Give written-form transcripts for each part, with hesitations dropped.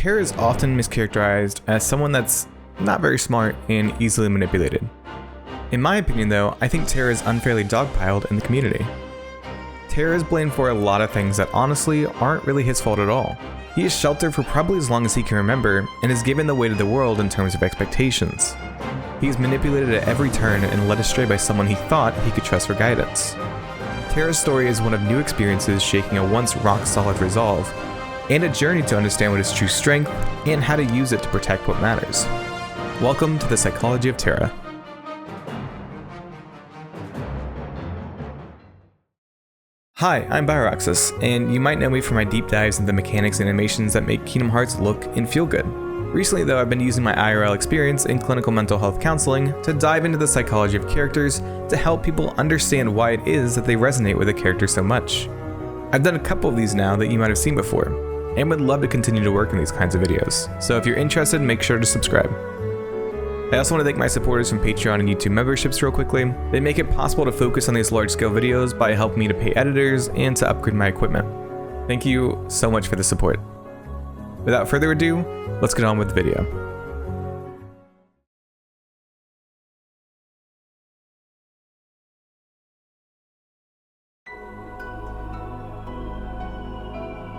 Terra is often mischaracterized as someone that's not very smart and easily manipulated. In my opinion though, I think Terra is unfairly dogpiled in the community. Terra is blamed for a lot of things that honestly aren't really his fault at all. He is sheltered for probably as long as he can remember and is given the weight of the world in terms of expectations. He is manipulated at every turn and led astray by someone he thought he could trust for guidance. Terra's story is one of new experiences shaking a once rock-solid resolve, and a journey to understand what is true strength and how to use it to protect what matters. Welcome to the Psychology of Terra. Hi, I'm Bio-Roxas, and you might know me for my deep dives into mechanics and animations that make Kingdom Hearts look and feel good. Recently though, I've been using my IRL experience in clinical mental health counseling to dive into the psychology of characters to help people understand why it is that they resonate with a character so much. I've done a couple of these now that you might have seen before, and would love to continue to work on these kinds of videos, so if you're interested, make sure to subscribe. I also want to thank my supporters from Patreon and YouTube memberships real quickly. They make it possible to focus on these large-scale videos by helping me to pay editors and to upgrade my equipment. Thank you so much for the support. Without further ado, let's get on with the video.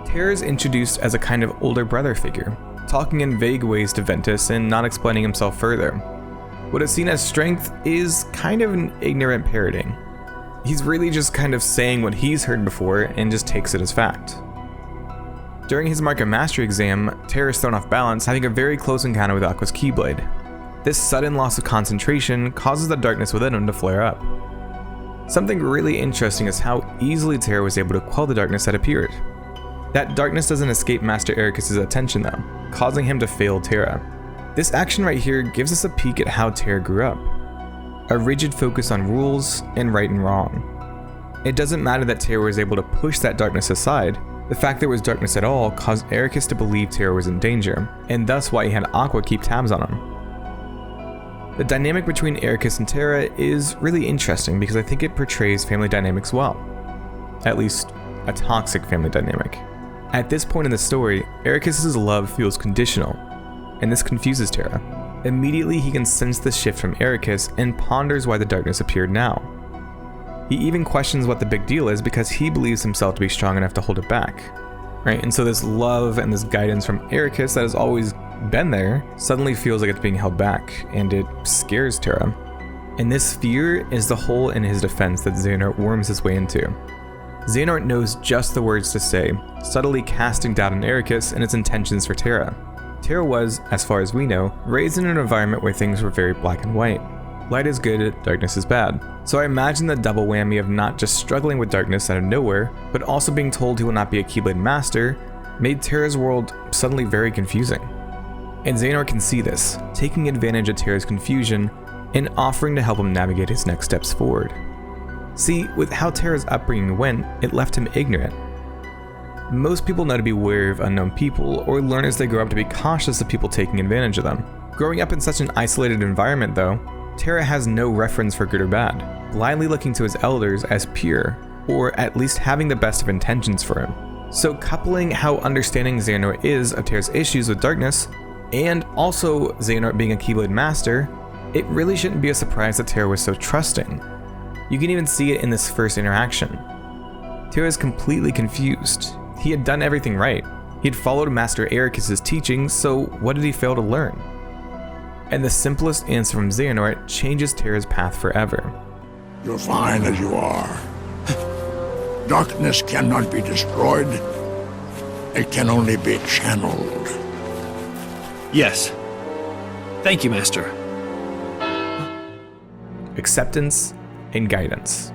Terra is introduced as a kind of older brother figure, talking in vague ways to Ventus and not explaining himself further. What is seen as strength is kind of an ignorant parroting. He's really just kind of saying what he's heard before and just takes it as fact. During his Mark of Mastery exam, Terra is thrown off balance, having a very close encounter with Aqua's Keyblade. This sudden loss of concentration causes the darkness within him to flare up. Something really interesting is how easily Terra was able to quell the darkness that appeared. That darkness doesn't escape Master Ericus' attention though, causing him to fail Terra. This action right here gives us a peek at how Terra grew up. A rigid focus on rules and right and wrong. It doesn't matter that Terra was able to push that darkness aside. The fact there was darkness at all caused Ericus to believe Terra was in danger, and thus why he had Aqua keep tabs on him. The dynamic between Ericus and Terra is really interesting because I think it portrays family dynamics well. At least, a toxic family dynamic. At this point in the story, Ericus' love feels conditional, and this confuses Terra. Immediately he can sense the shift from Ericus and ponders why the darkness appeared now. He even questions what the big deal is because he believes himself to be strong enough to hold it back. Right? And so this love and this guidance from Ericus that has always been there suddenly feels like it's being held back, and it scares Terra. And this fear is the hole in his defense that Xehanort worms his way into. Xehanort knows just the words to say, subtly casting doubt on Ericus and its intentions for Terra. Terra was, as far as we know, raised in an environment where things were very black and white. Light is good, darkness is bad. So I imagine the double whammy of not just struggling with darkness out of nowhere, but also being told he will not be a Keyblade master, made Terra's world suddenly very confusing. And Xehanort can see this, taking advantage of Terra's confusion and offering to help him navigate his next steps forward. See, with how Terra's upbringing went, it left him ignorant. Most people know to be wary of unknown people, or learn as they grow up to be cautious of people taking advantage of them. Growing up in such an isolated environment though, Terra has no reference for good or bad, blindly looking to his elders as pure, or at least having the best of intentions for him. So coupling how understanding Xehanort is of Terra's issues with darkness, and also Xehanort being a Keyblade master, it really shouldn't be a surprise that Terra was so trusting. You can even see it in this first interaction. Terra is completely confused. He had done everything right. He had followed Master Ericus' teachings, so what did he fail to learn? And the simplest answer from Xehanort changes Terra's path forever. You're fine as you are. Darkness cannot be destroyed. It can only be channeled. Yes. Thank you, Master. Acceptance and guidance.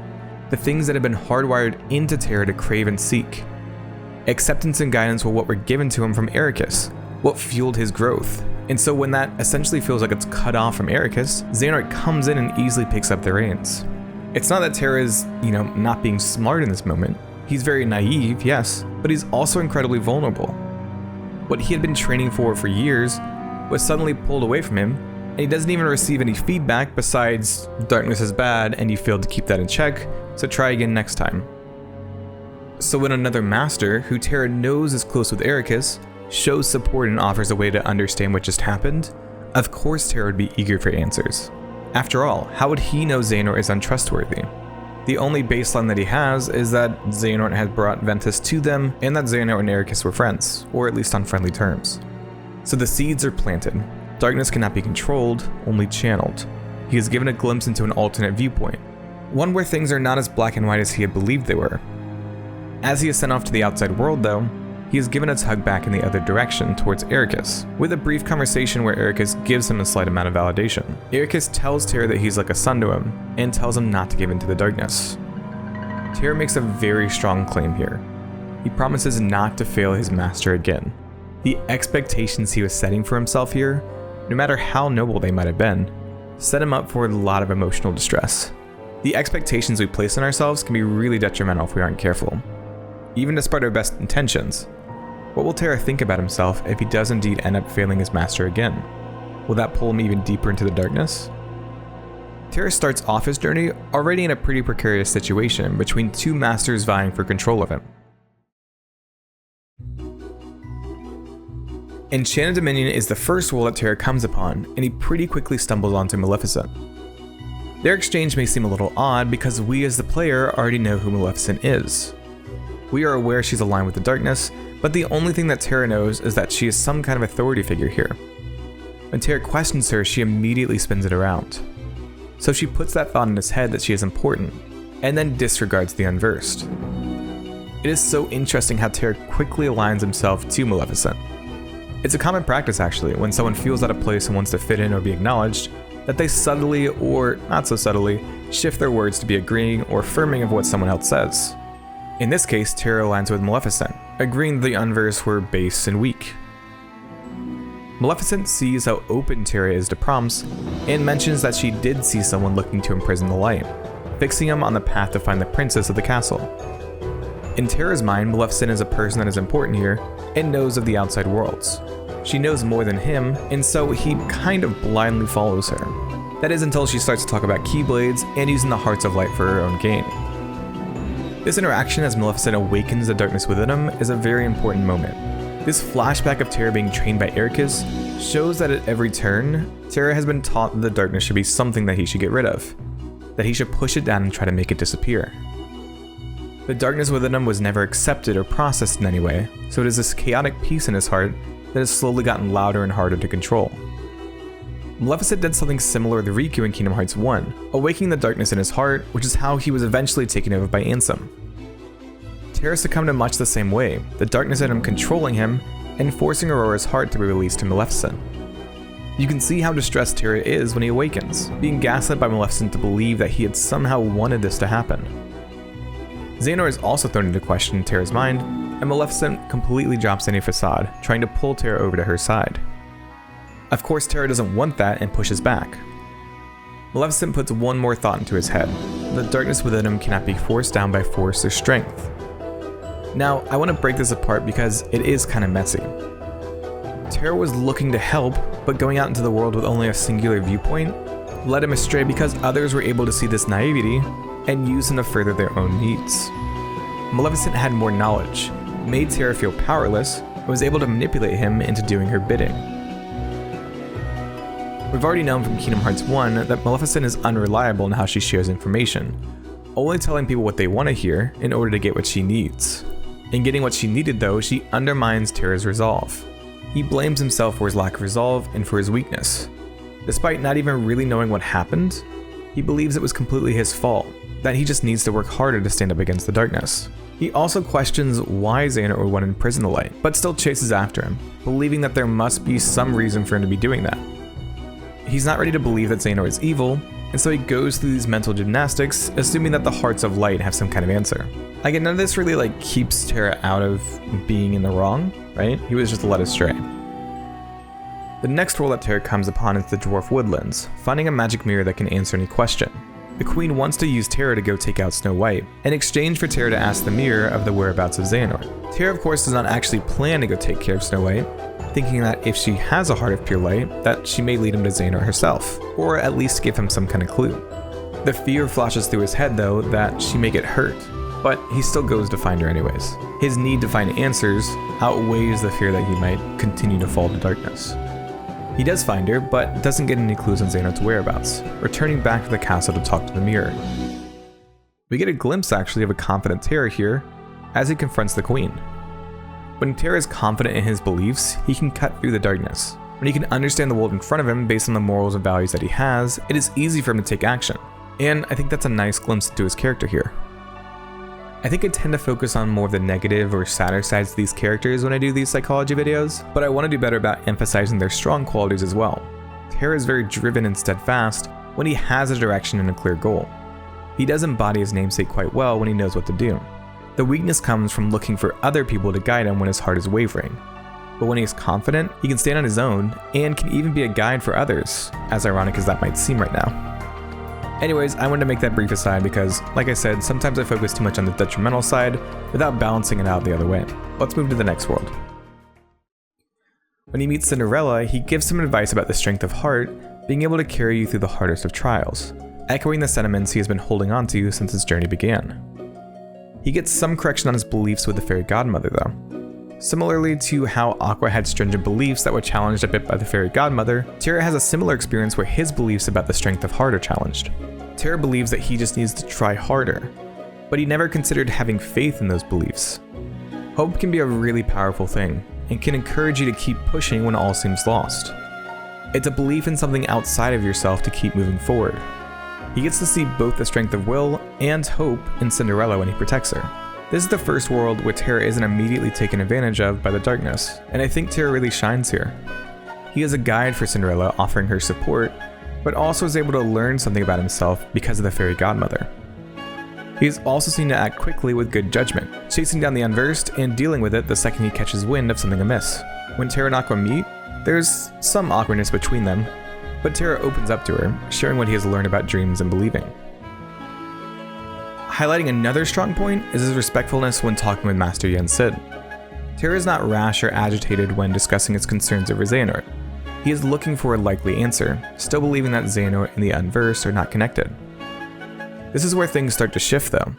The things that have been hardwired into Terra to crave and seek. Acceptance and guidance were what were given to him from Ericus, what fueled his growth. And so when that essentially feels like it's cut off from Ericus, Xehanort comes in and easily picks up the reins. It's not that Terra is, not being smart in this moment. He's very naive, yes, but he's also incredibly vulnerable. What he had been training for years was suddenly pulled away from him, and he doesn't even receive any feedback besides, darkness is bad and you failed to keep that in check, so try again next time. So when another master, who Terra knows is close with Ericus, shows support and offers a way to understand what just happened, of course Terra would be eager for answers. After all, how would he know Xehanort is untrustworthy? The only baseline that he has is that Xehanort had brought Ventus to them and that Xehanort and Ericus were friends, or at least on friendly terms. So the seeds are planted. Darkness cannot be controlled, only channeled. He is given a glimpse into an alternate viewpoint, one where things are not as black and white as he had believed they were. As he is sent off to the outside world though, he is given a tug back in the other direction towards Ericus, with a brief conversation where Ericus gives him a slight amount of validation. Ericus tells Terra that he's like a son to him, and tells him not to give in to the darkness. Terra makes a very strong claim here. He promises not to fail his master again. The expectations he was setting for himself here, no matter how noble they might have been, set him up for a lot of emotional distress. The expectations we place on ourselves can be really detrimental if we aren't careful. Even despite our best intentions, what will Terra think about himself if he does indeed end up failing his master again? Will that pull him even deeper into the darkness? Terra starts off his journey already in a pretty precarious situation between two masters vying for control of him. Enchanted Dominion is the first world that Terra comes upon, and he pretty quickly stumbles onto Maleficent. Their exchange may seem a little odd because we as the player already know who Maleficent is. We are aware she's aligned with the darkness, but the only thing that Terra knows is that she is some kind of authority figure here. When Terra questions her, she immediately spins it around. So she puts that thought in his head that she is important, and then disregards the unversed. It is so interesting how Terra quickly aligns himself to Maleficent. It's a common practice actually, when someone feels out of place and wants to fit in or be acknowledged, that they subtly, or not so subtly, shift their words to be agreeing or affirming of what someone else says. In this case, Terra aligns with Maleficent, agreeing the unversed were base and weak. Maleficent sees how open Terra is to prompts, and mentions that she did see someone looking to imprison the light, fixing him on the path to find the princess of the castle. In Terra's mind, Maleficent is a person that is important here, and knows of the outside worlds. She knows more than him, and so he kind of blindly follows her. That is until she starts to talk about Keyblades and using the Hearts of Light for her own gain. This interaction as Maleficent awakens the darkness within him is a very important moment. This flashback of Terra being trained by Ericus shows that at every turn, Terra has been taught that the darkness should be something that he should get rid of, that he should push it down and try to make it disappear. The darkness within him was never accepted or processed in any way, so it is this chaotic peace in his heart that has slowly gotten louder and harder to control. Maleficent did something similar to Riku in Kingdom Hearts 1, awakening the darkness in his heart, which is how he was eventually taken over by Ansem. Terra succumbed in much the same way, the darkness in him controlling him and forcing Aurora's heart to be released to Maleficent. You can see how distressed Terra is when he awakens, being gaslit by Maleficent to believe that he had somehow wanted this to happen. Xehanort is also thrown into question in Terra's mind, and Maleficent completely drops any facade, trying to pull Terra over to her side. Of course, Terra doesn't want that and pushes back. Maleficent puts one more thought into his head. The darkness within him cannot be forced down by force or strength. Now, I want to break this apart because it is kind of messy. Terra was looking to help, but going out into the world with only a singular viewpoint led him astray because others were able to see this naivety and use him to further their own needs. Maleficent had more knowledge, made Terra feel powerless, and was able to manipulate him into doing her bidding. We've already known from Kingdom Hearts 1 that Maleficent is unreliable in how she shares information, only telling people what they want to hear in order to get what she needs. In getting what she needed though, she undermines Terra's resolve. He blames himself for his lack of resolve and for his weakness. Despite not even really knowing what happened, he believes it was completely his fault, that he just needs to work harder to stand up against the darkness. He also questions why Xehanort would want to imprison the light, but still chases after him, believing that there must be some reason for him to be doing that. He's not ready to believe that Xehanort is evil, and so he goes through these mental gymnastics, assuming that the Hearts of Light have some kind of answer. Again, none of this really keeps Terra out of being in the wrong, right? He was just led astray. The next world that Terra comes upon is the Dwarf Woodlands, finding a magic mirror that can answer any question. The Queen wants to use Terra to go take out Snow White, in exchange for Terra to ask the mirror of the whereabouts of Xehanort. Terra of course does not actually plan to go take care of Snow White, thinking that if she has a heart of pure light, that she may lead him to Xehanort herself, or at least give him some kind of clue. The fear flashes through his head though that she may get hurt, but he still goes to find her anyways. His need to find answers outweighs the fear that he might continue to fall to darkness. He does find her, but doesn't get any clues on Xehanort's whereabouts, returning back to the castle to talk to the mirror. We get a glimpse actually of a confident Terra here as he confronts the queen. When Terra is confident in his beliefs, he can cut through the darkness. When he can understand the world in front of him based on the morals and values that he has, it is easy for him to take action. And I think that's a nice glimpse into his character here. I think I tend to focus on more of the negative or sadder sides of these characters when I do these psychology videos, but I want to do better about emphasizing their strong qualities as well. Terra is very driven and steadfast when he has a direction and a clear goal. He does embody his namesake quite well when he knows what to do. The weakness comes from looking for other people to guide him when his heart is wavering. But when he is confident, he can stand on his own and can even be a guide for others, as ironic as that might seem right now. Anyways, I wanted to make that brief aside because, like I said, sometimes I focus too much on the detrimental side without balancing it out the other way. Let's move to the next world. When he meets Cinderella, he gives some advice about the strength of heart being able to carry you through the hardest of trials, echoing the sentiments he has been holding on to since his journey began. He gets some correction on his beliefs with the fairy godmother though. Similarly to how Aqua had stringent beliefs that were challenged a bit by the fairy godmother, Terra has a similar experience where his beliefs about the strength of heart are challenged. Terra believes that he just needs to try harder, but he never considered having faith in those beliefs. Hope can be a really powerful thing, and can encourage you to keep pushing when all seems lost. It's a belief in something outside of yourself to keep moving forward. He gets to see both the strength of will and hope in Cinderella when he protects her. This is the first world where Terra isn't immediately taken advantage of by the darkness, and I think Terra really shines here. He is a guide for Cinderella, offering her support, but also is able to learn something about himself because of the fairy godmother. He is also seen to act quickly with good judgment, chasing down the unversed and dealing with it the second he catches wind of something amiss. When Terra and Aqua meet, there's some awkwardness between them, but Terra opens up to her, sharing what he has learned about dreams and believing. Highlighting another strong point is his respectfulness when talking with Master Yen Sid. Terra is not rash or agitated when discussing his concerns over Xehanort. He is looking for a likely answer, still believing that Xehanort and the Unversed are not connected. This is where things start to shift though.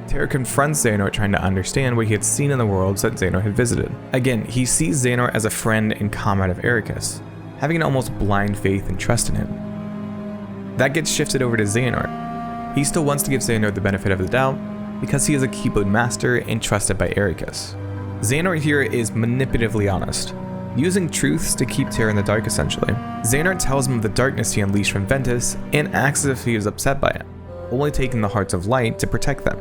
Terra confronts Xehanort trying to understand what he had seen in the worlds that Xehanort had visited. Again, he sees Xehanort as a friend and comrade of Ericus, having an almost blind faith and trust in him. That gets shifted over to Xehanort. He still wants to give Xehanort the benefit of the doubt because he is a Keyblade master and trusted by Ericus. Xehanort here is manipulatively honest, using truths to keep Terra in the dark essentially. Xehanort tells him of the darkness he unleashed from Ventus and acts as if he was upset by it, only taking the hearts of light to protect them.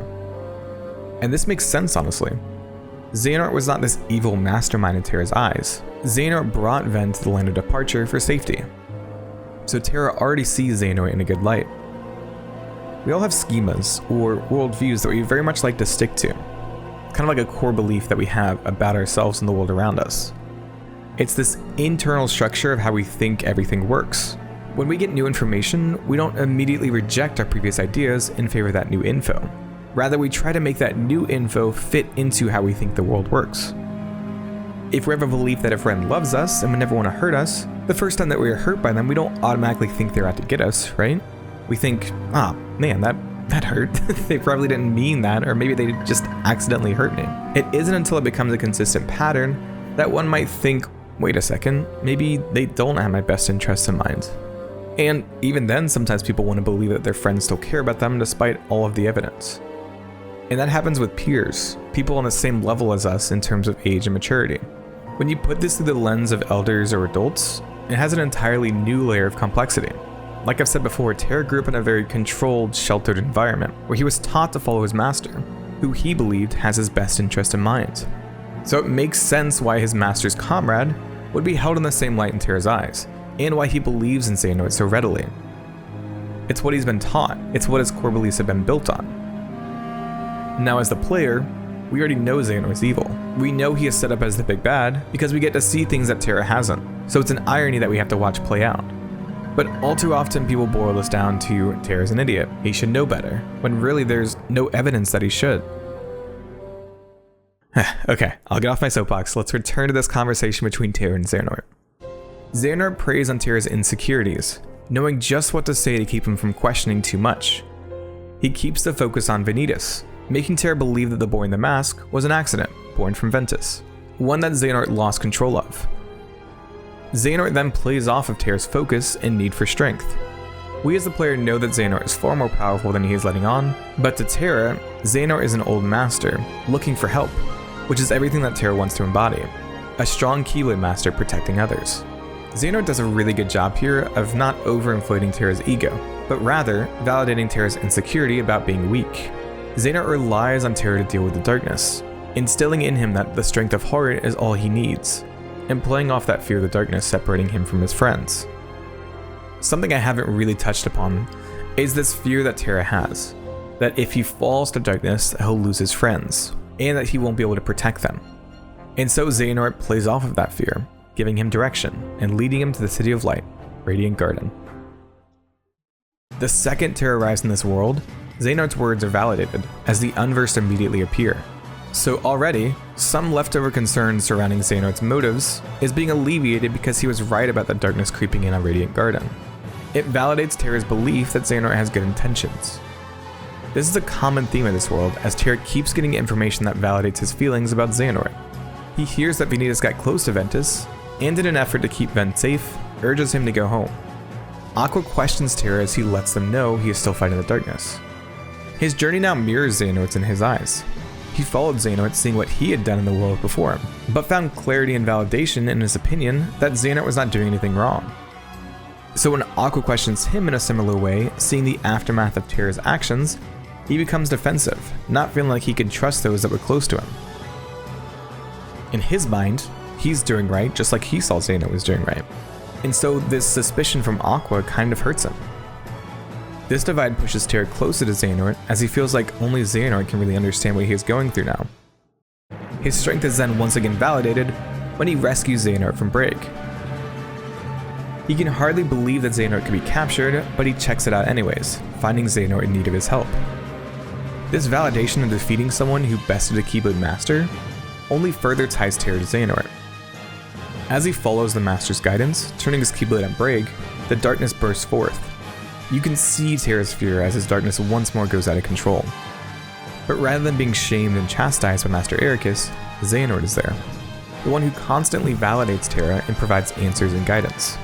And this makes sense honestly. Xehanort was not this evil mastermind in Terra's eyes. Xehanort brought Ven to the land of departure for safety. So Terra already sees Xehanort in a good light. We all have schemas or worldviews that we very much like to stick to. Kind of like a core belief that we have about ourselves and the world around us. It's this internal structure of how we think everything works. When we get new information, we don't immediately reject our previous ideas in favor of that new info. Rather, we try to make that new info fit into how we think the world works. If we have a belief that a friend loves us and would never want to hurt us, the first time that we are hurt by them, we don't automatically think they're out to get us, right? We think, ah, man, that hurt. They probably didn't mean that, or maybe they just accidentally hurt me. It isn't until it becomes a consistent pattern that one might think, wait a second, maybe they don't have my best interests in mind. And even then, sometimes people want to believe that their friends still care about them despite all of the evidence. And that happens with peers, people on the same level as us in terms of age and maturity. When you put this through the lens of elders or adults, it has an entirely new layer of complexity. Like I've said before, Terra grew up in a very controlled, sheltered environment where he was taught to follow his master, who he believed has his best interest in mind. So it makes sense why his master's comrade would be held in the same light in Terra's eyes, and why he believes in Xehanort so readily. It's what he's been taught, it's what his core beliefs have been built on. Now as the player, we already know Xehanort's evil. We know he is set up as the big bad because we get to see things that Terra hasn't, so it's an irony that we have to watch play out. But all too often people boil this down to Terra's an idiot, he should know better, when really there's no evidence that he should. Okay, I'll get off my soapbox. Let's return to this conversation between Terra and Xehanort. Xehanort preys on Terra's insecurities, knowing just what to say to keep him from questioning too much. He keeps the focus on Vanitas, making Terra believe that the boy in the mask was an accident, born from Ventus, one that Xehanort lost control of. Xehanort then plays off of Terra's focus and need for strength. We as the player know that Xehanort is far more powerful than he is letting on, but to Terra, Xehanort is an old master, looking for help, which is everything that Terra wants to embody, a strong Keyblade master protecting others. Xehanort does a really good job here of not overinflating Terra's ego, but rather validating Terra's insecurity about being weak. Xehanort relies on Terra to deal with the darkness, instilling in him that the strength of heart is all he needs, and playing off that fear of the darkness separating him from his friends. Something I haven't really touched upon is this fear that Terra has, that if he falls to darkness, he'll lose his friends, and that he won't be able to protect them. And so Xehanort plays off of that fear, giving him direction and leading him to the City of Light, Radiant Garden. The second Terra arrives in this world, Xehanort's words are validated, as the unversed immediately appear. So already, some leftover concerns surrounding Xehanort's motives is being alleviated because he was right about the darkness creeping in on Radiant Garden. It validates Terra's belief that Xehanort has good intentions. This is a common theme of this world, as Terra keeps getting information that validates his feelings about Xehanort. He hears that Vanitas got close to Ventus, and in an effort to keep Ven safe, urges him to go home. Aqua questions Terra as he lets them know he is still fighting the darkness. His journey now mirrors Xehanort's in his eyes. He followed Xehanort seeing what he had done in the world before him, but found clarity and validation in his opinion that Xehanort was not doing anything wrong. So when Aqua questions him in a similar way, seeing the aftermath of Terra's actions, he becomes defensive, not feeling like he could trust those that were close to him. In his mind, he's doing right just like he saw Xehanort was doing right. And so this suspicion from Aqua kind of hurts him. This divide pushes Terra closer to Xehanort as he feels like only Xehanort can really understand what he is going through now. His strength is then once again validated when he rescues Xehanort from Brig. He can hardly believe that Xehanort could be captured, but he checks it out anyways, finding Xehanort in need of his help. This validation of defeating someone who bested a Keyblade Master only further ties Terra to Xehanort. As he follows the Master's guidance, turning his Keyblade on Brig, the darkness bursts forth. You can see Terra's fear as his darkness once more goes out of control. But rather than being shamed and chastised by Master Ericus, Xehanort is there, the one who constantly validates Terra and provides answers and guidance.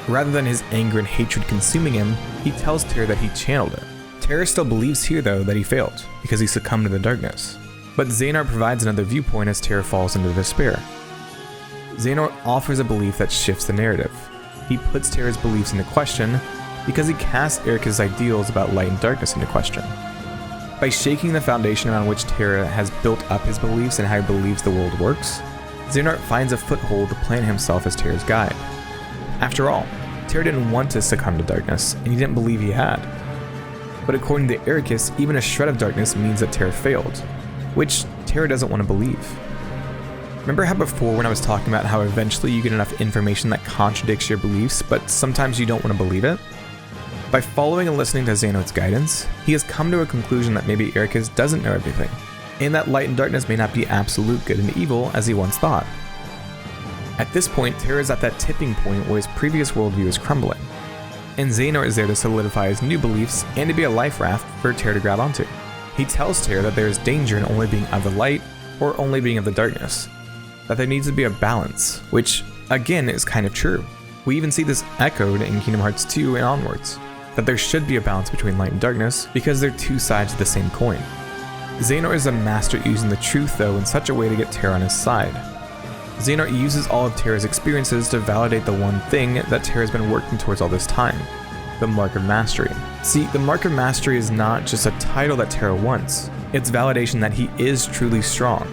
Rather than his anger and hatred consuming him, he tells Terra that he channeled it. Terra still believes here though that he failed, because he succumbed to the darkness. But Xehanort provides another viewpoint as Terra falls into despair. Xehanort offers a belief that shifts the narrative. He puts Terra's beliefs into question because he casts Ericus' ideals about light and darkness into question. By shaking the foundation on which Terra has built up his beliefs and how he believes the world works, Xehanort finds a foothold to plant himself as Terra's guide. After all, Terra didn't want to succumb to darkness, and he didn't believe he had. But according to Ericus, even a shred of darkness means that Terra failed, which Terra doesn't want to believe. Remember how before when I was talking about how eventually you get enough information that contradicts your beliefs, but sometimes you don't want to believe it? By following and listening to Xehanort's guidance, he has come to a conclusion that maybe Ericus doesn't know everything, and that light and darkness may not be absolute good and evil as he once thought. At this point, Terra is at that tipping point where his previous worldview is crumbling, and Xehanort is there to solidify his new beliefs and to be a life raft for Terra to grab onto. He tells Terra that there is danger in only being of the light or only being of the darkness, that there needs to be a balance, which, again, is kind of true. We even see this echoed in Kingdom Hearts 2 and onwards, that there should be a balance between light and darkness because they're two sides of the same coin. Xehanort is a master at using the truth though in such a way to get Terra on his side. Xehanort uses all of Terra's experiences to validate the one thing that Terra's been working towards all this time, the Mark of Mastery. See, the Mark of Mastery is not just a title that Terra wants, it's validation that he is truly strong.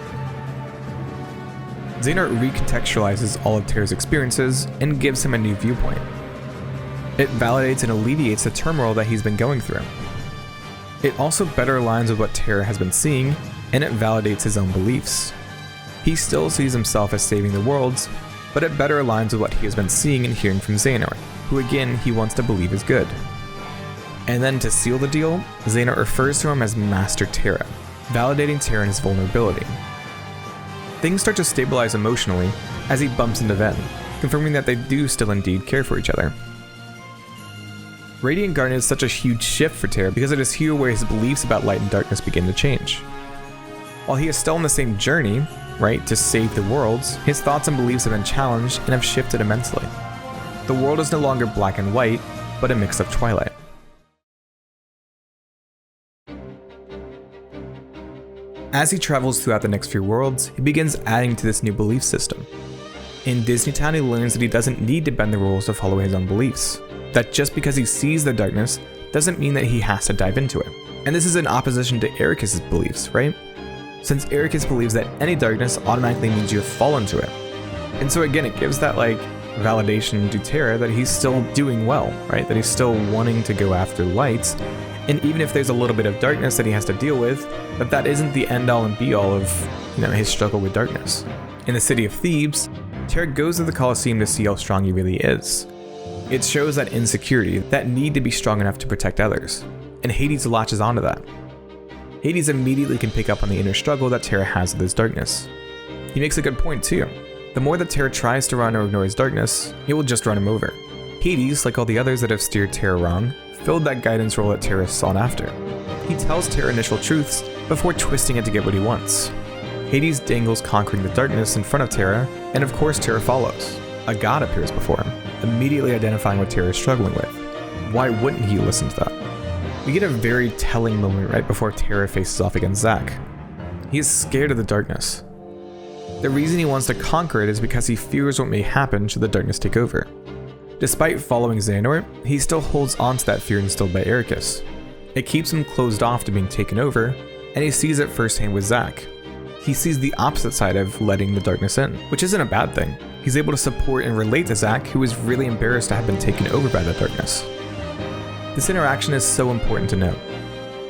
Xehanort recontextualizes all of Terra's experiences and gives him a new viewpoint. It validates and alleviates the turmoil that he's been going through. It also better aligns with what Terra has been seeing, and it validates his own beliefs. He still sees himself as saving the worlds, but it better aligns with what he has been seeing and hearing from Xehanort, who again he wants to believe is good. And then to seal the deal, Xehanort refers to him as Master Terra, validating Terra in his vulnerability. Things start to stabilize emotionally as he bumps into Ven, confirming that they do still indeed care for each other. Radiant Garden is such a huge shift for Terra because it is here where his beliefs about light and darkness begin to change. While he is still on the same journey, right, to save the worlds, his thoughts and beliefs have been challenged and have shifted immensely. The world is no longer black and white, but a mix of twilight. As he travels throughout the next few worlds, he begins adding to this new belief system. In Disneytown, he learns that he doesn't need to bend the rules to follow his own beliefs. That just because he sees the darkness doesn't mean that he has to dive into it. And this is in opposition to Ericus's beliefs, right? Since Ericus believes that any darkness automatically means you fall into it. And so again, it gives that validation to Terra that he's still doing well, right? That he's still wanting to go after lights. And even if there's a little bit of darkness that he has to deal with, that isn't the end all and be all of, his struggle with darkness. In the city of Thebes, Terra goes to the Colosseum to see how strong he really is. It shows that insecurity, that need to be strong enough to protect others. And Hades latches onto that. Hades immediately can pick up on the inner struggle that Terra has with his darkness. He makes a good point too. The more that Terra tries to run or ignore his darkness, it will just run him over. Hades, like all the others that have steered Terra wrong, filled that guidance role that Terra sought after. He tells Terra initial truths before twisting it to get what he wants. Hades dangles conquering the darkness in front of Terra, and of course Terra follows. A god appears before him, immediately identifying what Terra is struggling with. Why wouldn't he listen to that? We get a very telling moment right before Terra faces off against Zack. He is scared of the darkness. The reason he wants to conquer it is because he fears what may happen should the darkness take over. Despite following Xehanort, he still holds on to that fear instilled by Ericus. It keeps him closed off to being taken over, and he sees it firsthand with Zack. He sees the opposite side of letting the darkness in, which isn't a bad thing. He's able to support and relate to Zack, who is really embarrassed to have been taken over by the darkness. This interaction is so important to note.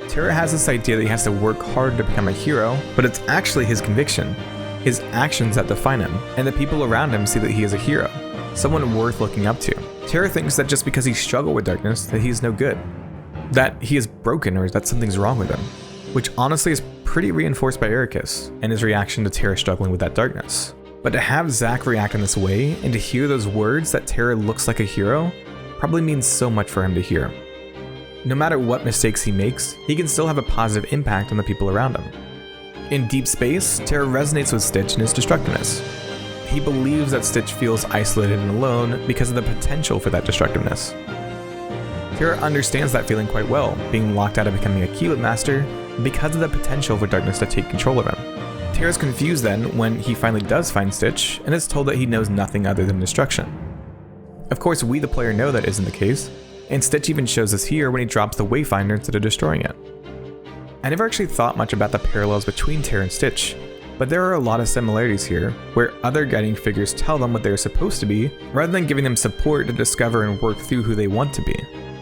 Terra has this idea that he has to work hard to become a hero, but it's actually his conviction, his actions that define him, and the people around him see that he is a hero, someone worth looking up to. Terra thinks that just because he struggled with darkness, that he is no good, that he is broken or that something's wrong with him, which honestly is pretty reinforced by Ericus and his reaction to Terra struggling with that darkness. But to have Zack react in this way and to hear those words that Terra looks like a hero probably means so much for him to hear. No matter what mistakes he makes, he can still have a positive impact on the people around him. In deep space, Terra resonates with Stitch and his destructiveness. He believes that Stitch feels isolated and alone because of the potential for that destructiveness. Terra understands that feeling quite well, being locked out of becoming a Keyleth Master because of the potential for darkness to take control of him. Terra's confused then when he finally does find Stitch and is told that he knows nothing other than destruction. Of course, we the player know that isn't the case, and Stitch even shows us here when he drops the Wayfinder instead of destroying it. I never actually thought much about the parallels between Terra and Stitch, but there are a lot of similarities here, where other guiding figures tell them what they are supposed to be, rather than giving them support to discover and work through who they want to be.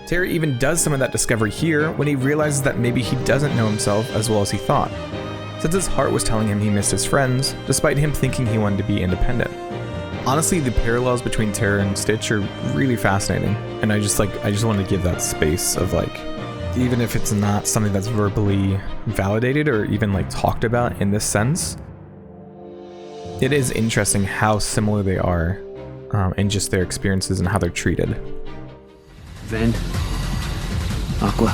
Terra even does some of that discovery here when he realizes that maybe he doesn't know himself as well as he thought, since his heart was telling him he missed his friends, despite him thinking he wanted to be independent. Honestly, the parallels between Terra and Stitch are really fascinating, and I just want to give that space of even if it's not something that's verbally validated or even talked about in this sense, it is interesting how similar they are in just their experiences and how they're treated. Vend, Aqua,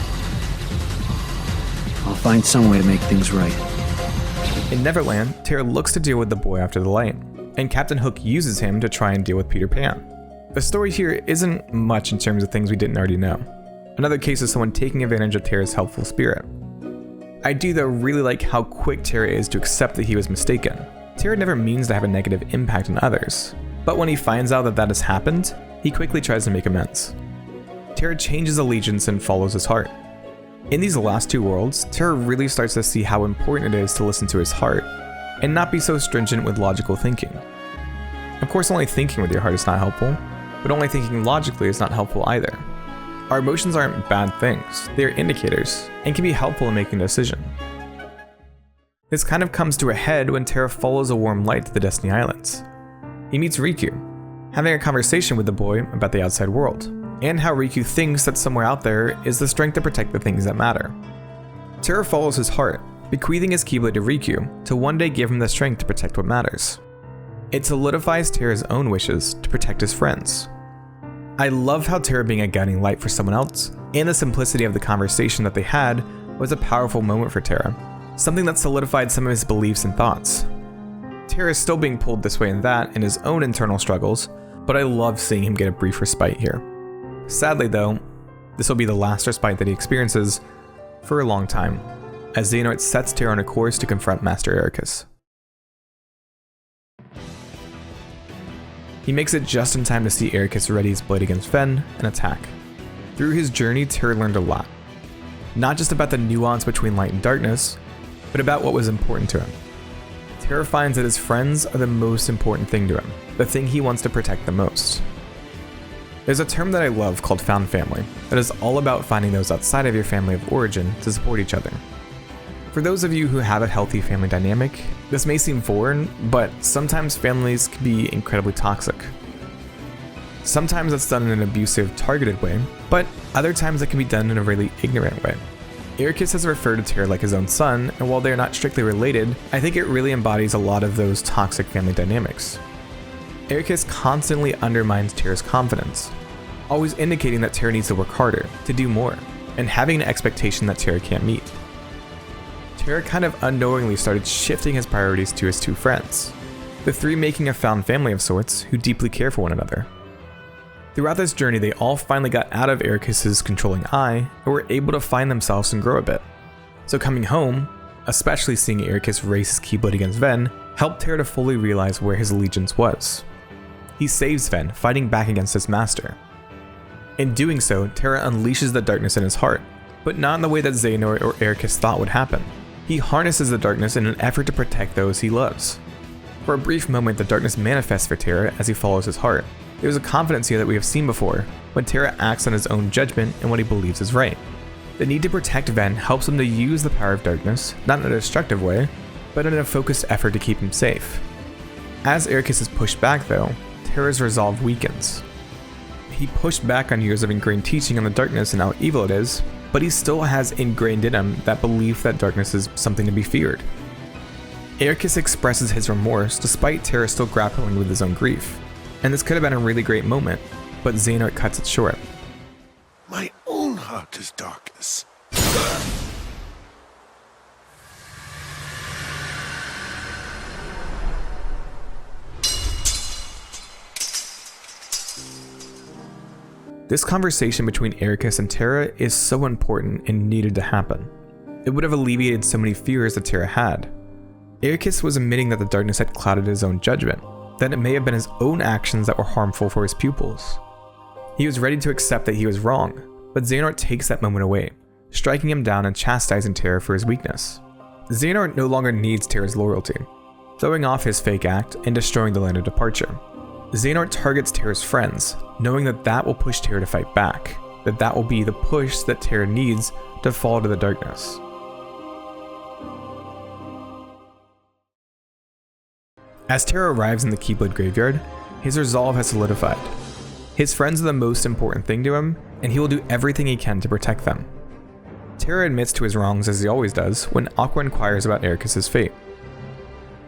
I'll find some way to make things right. In Neverland, Terra looks to deal with the boy after the light, and Captain Hook uses him to try and deal with Peter Pan. The story here isn't much in terms of things we didn't already know. Another case is someone taking advantage of Terra's helpful spirit. I do though really like how quick Terra is to accept that he was mistaken. Terra never means to have a negative impact on others, but when he finds out that that has happened, he quickly tries to make amends. Terra changes allegiance and follows his heart. In these last two worlds, Terra really starts to see how important it is to listen to his heart, and not be so stringent with logical thinking. Of course, only thinking with your heart is not helpful, but only thinking logically is not helpful either. Our emotions aren't bad things, they are indicators, and can be helpful in making a decision. This kind of comes to a head when Terra follows a warm light to the Destiny Islands. He meets Riku, having a conversation with the boy about the outside world, and how Riku thinks that somewhere out there is the strength to protect the things that matter. Terra follows his heart, bequeathing his Keyblade to Riku to one day give him the strength to protect what matters. It solidifies Terra's own wishes to protect his friends. I love how Terra being a guiding light for someone else, and the simplicity of the conversation that they had was a powerful moment for Terra, something that solidified some of his beliefs and thoughts. Terra is still being pulled this way and that in his own internal struggles, but I love seeing him get a brief respite here. Sadly though, this will be the last respite that he experiences for a long time, as Xehanort sets Terra on a course to confront Master Ericus. He makes it just in time to see Ericus ready his blade against Ven and attack. Through his journey, Terra learned a lot. Not just about the nuance between light and darkness, but about what was important to him. Terra finds that his friends are the most important thing to him, the thing he wants to protect the most. There's a term that I love called found family, that is all about finding those outside of your family of origin to support each other. For those of you who have a healthy family dynamic, this may seem foreign, but sometimes families can be incredibly toxic. Sometimes it's done in an abusive, targeted way, but other times it can be done in a really ignorant way. Ericus has referred to Terra like his own son, and while they are not strictly related, I think it really embodies a lot of those toxic family dynamics. Ericus constantly undermines Terra's confidence, always indicating that Terra needs to work harder, to do more, and having an expectation that Terra can't meet. Terra kind of unknowingly started shifting his priorities to his two friends, the three making a found family of sorts who deeply care for one another. Throughout this journey, they all finally got out of Ericus's controlling eye and were able to find themselves and grow a bit. So coming home, especially seeing Ericus raise his Keyblade against Ven, helped Terra to fully realize where his allegiance was. He saves Ven, fighting back against his master. In doing so, Terra unleashes the darkness in his heart, but not in the way that Xehanort or Ericus thought would happen. He harnesses the darkness in an effort to protect those he loves. For a brief moment, the darkness manifests for Terra as he follows his heart. There's a confidence here that we have seen before, when Terra acts on his own judgment and what he believes is right. The need to protect Ven helps him to use the power of darkness, not in a destructive way, but in a focused effort to keep him safe. As Ericus is pushed back though, Terra's resolve weakens. He pushed back on years of ingrained teaching on the darkness and how evil it is, but he still has ingrained in him that belief that darkness is something to be feared. Ericus expresses his remorse despite Terra still grappling with his own grief. And this could have been a really great moment, but Xehanort cuts it short. My own heart is darkness. This conversation between Ericus and Terra is so important and needed to happen. It would have alleviated so many fears that Terra had. Ericus was admitting that the darkness had clouded his own judgment, that it may have been his own actions that were harmful for his pupils. He was ready to accept that he was wrong, but Xehanort takes that moment away, striking him down and chastising Terra for his weakness. Xehanort no longer needs Terra's loyalty, throwing off his fake act and destroying the land of departure. Xehanort targets Terra's friends, knowing that that will push Terra to fight back, that will be the push that Terra needs to fall to the darkness. As Terra arrives in the Keyblade graveyard, his resolve has solidified. His friends are the most important thing to him, and he will do everything he can to protect them. Terra admits to his wrongs as he always does when Aqua inquires about Ericus's fate.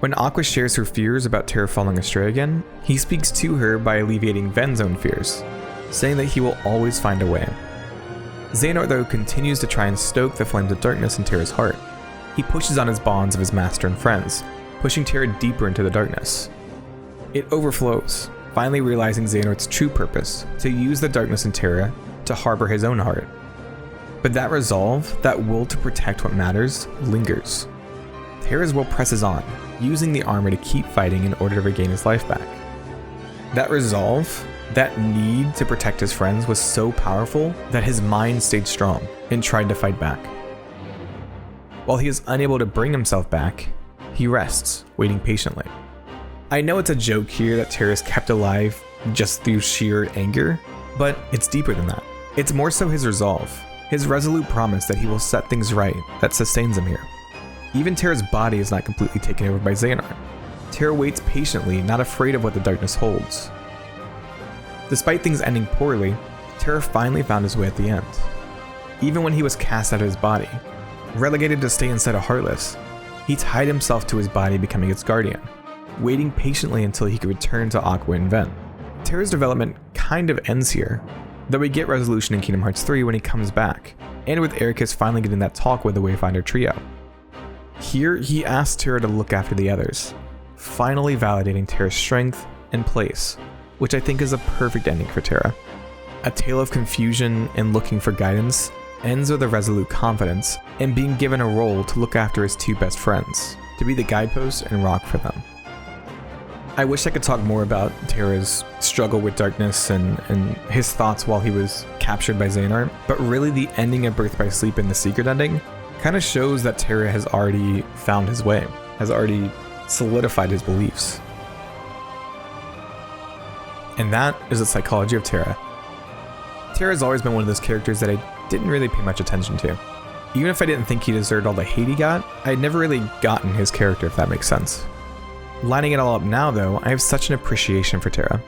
When Aqua shares her fears about Terra falling astray again, he speaks to her by alleviating Ven's own fears, saying that he will always find a way. Xehanort though continues to try and stoke the flames of darkness in Terra's heart. He pushes on his bonds of his master and friends, pushing Terra deeper into the darkness. It overflows, finally realizing Xehanort's true purpose, to use the darkness in Terra to harbor his own heart. But that resolve, that will to protect what matters, lingers. Terra's will presses on, using the armor to keep fighting in order to regain his life back. That resolve, that need to protect his friends was so powerful that his mind stayed strong and tried to fight back. While he is unable to bring himself back, he rests, waiting patiently. I know it's a joke here that Terra is kept alive just through sheer anger, but it's deeper than that. It's more so his resolve, his resolute promise that he will set things right that sustains him here. Even Terra's body is not completely taken over by Xehanort. Terra waits patiently, not afraid of what the darkness holds. Despite things ending poorly, Terra finally found his way at the end. Even when he was cast out of his body, relegated to stay inside a Heartless, he tied himself to his body, becoming its guardian, waiting patiently until he could return to Aqua and Ven. Terra's development kind of ends here, though we get resolution in Kingdom Hearts 3 when he comes back, and with Ericus finally getting that talk with the Wayfinder trio. Here, he asks Terra to look after the others, finally validating Terra's strength and place, which I think is a perfect ending for Terra. A tale of confusion and looking for guidance ends with a resolute confidence and being given a role to look after his two best friends, to be the guidepost and rock for them. I wish I could talk more about Terra's struggle with darkness and his thoughts while he was captured by Xehanort, but really the ending of Birth by Sleep and the secret ending kind of shows that Terra has already found his way, has already solidified his beliefs. And that is the psychology of Terra. Terra has always been one of those characters that I didn't really pay much attention to. Even if I didn't think he deserved all the hate he got, I had never really gotten his character, if that makes sense. Lining it all up now though, I have such an appreciation for Terra.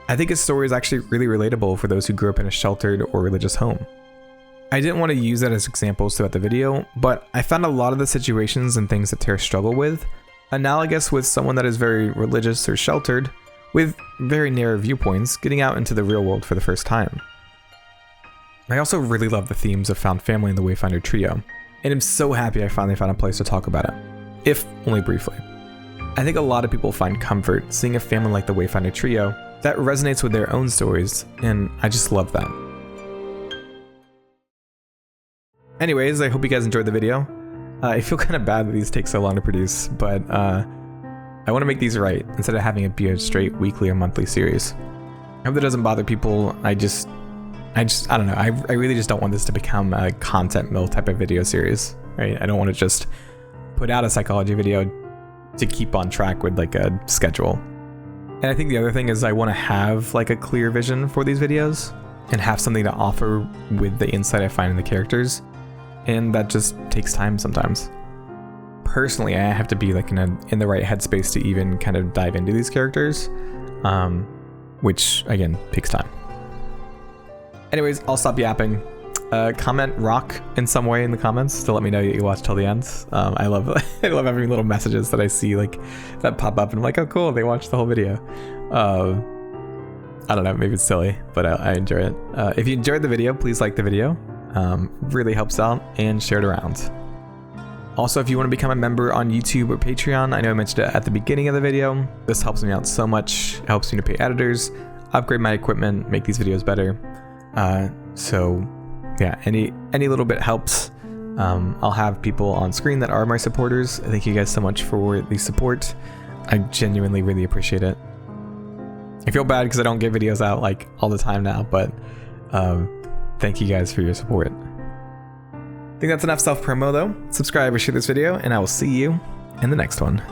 I think his story is actually really relatable for those who grew up in a sheltered or religious home. I didn't want to use that as examples throughout the video, but I found a lot of the situations and things that Terra struggled with analogous with someone that is very religious or sheltered, with very narrow viewpoints, getting out into the real world for the first time. I also really love the themes of found family in the Wayfinder trio, and I'm so happy I finally found a place to talk about it, if only briefly. I think a lot of people find comfort seeing a family like the Wayfinder trio that resonates with their own stories, and I just love that. Anyways, I hope you guys enjoyed the video. I feel kind of bad that these take so long to produce, but I want to make these right instead of having it be a straight weekly or monthly series. I hope that doesn't bother people. I don't know. I really just don't want this to become a content mill type of video series, right? I don't want to just put out a psychology video to keep on track with like a schedule. And I think the other thing is I want to have like a clear vision for these videos and have something to offer with the insight I find in the characters. And that just takes time sometimes. Personally, I have to be like in the right headspace to even kind of dive into these characters, which again takes time. Anyways, I'll stop yapping. Comment rock in some way in the comments to let me know you watched till the end. I love having little messages that I see like that pop up and I'm like, oh cool, they watched the whole video. I don't know, maybe it's silly, but I enjoy it. If you enjoyed the video, please like the video. Really helps out, and share it around. Also, if you want to become a member on YouTube or Patreon, I know I mentioned it at the beginning of the video. This helps me out so much. It helps me to pay editors, upgrade my equipment, make these videos better. So yeah, any little bit helps. I'll have people on screen that are my supporters. Thank you guys so much for the support. I genuinely really appreciate it. I feel bad because I don't get videos out like all the time now, but thank you guys for your support. I think that's enough self-promo though. Subscribe or share this video, and I will see you in the next one.